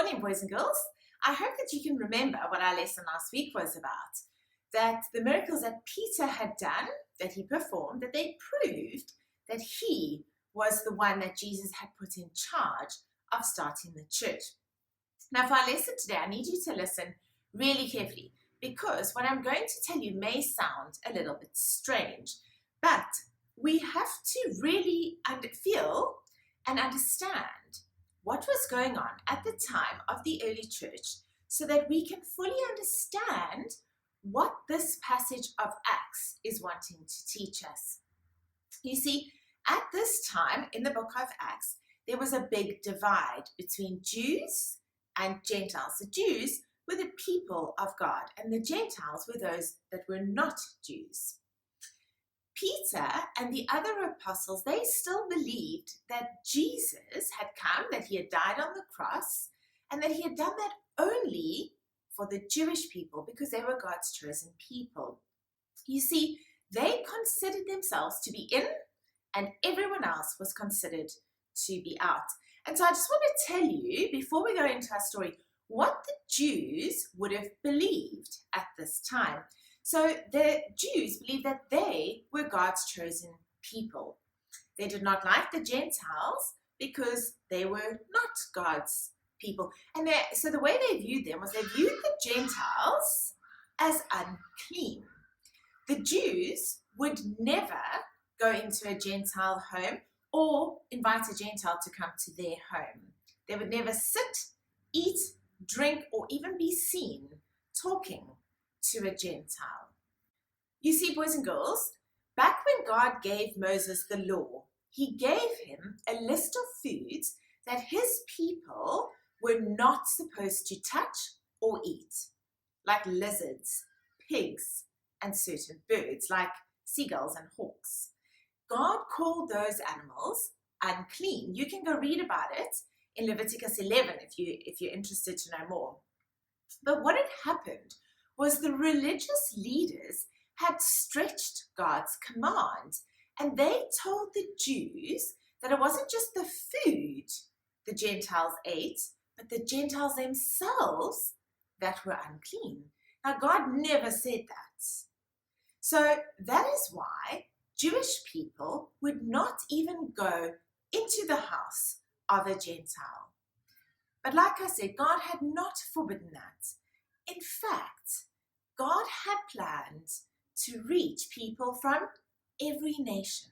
morning, boys and girls. I hope that you can remember what our lesson last week was about. That the miracles that Peter had done, that he performed, that they proved that he was the one that Jesus had put in charge of starting the church. Now, for our lesson today, I need you to listen really carefully, because what I'm going to tell you may sound a little bit strange, but we have to really feel and understand what was going on at the time of the early church so that we can fully understand what this passage of Acts is wanting to teach us. You see, at this time in the book of Acts, there was a big divide between Jews and Gentiles. The Jews were the people of God, and the Gentiles were those that were not Jews. Peter and the other apostles, they still believed that Jesus had come, that he had died on the cross, and that he had done that only for the Jewish people because they were God's chosen people. You see, they considered themselves to be in, and everyone else was considered to be out. And so I just want to tell you, before we go into our story, what the Jews would have believed at this time. So the Jews believed that they were God's chosen people. They did not like the Gentiles because they were not God's people. And so the way they viewed them was they viewed the Gentiles as unclean. The Jews would never go into a Gentile home or invite a Gentile to come to their home. They would never sit, eat, drink, or even be seen talking to a Gentile. You see, boys and girls, back when God gave Moses the law, he gave him a list of foods that his people were not supposed to touch or eat, like lizards, pigs, and certain birds, like seagulls and hawks. God called those animals unclean. You can go read about it in Leviticus 11 if you're interested to know more. But what had happened was the religious leaders had stretched God's command, and they told the Jews that it wasn't just the food the Gentiles ate, but the Gentiles themselves that were unclean. Now, God never said that. So that is why Jewish people would not even go into the house of a Gentile. But like I said, God had not forbidden that. In fact, God had planned to reach people from every nation.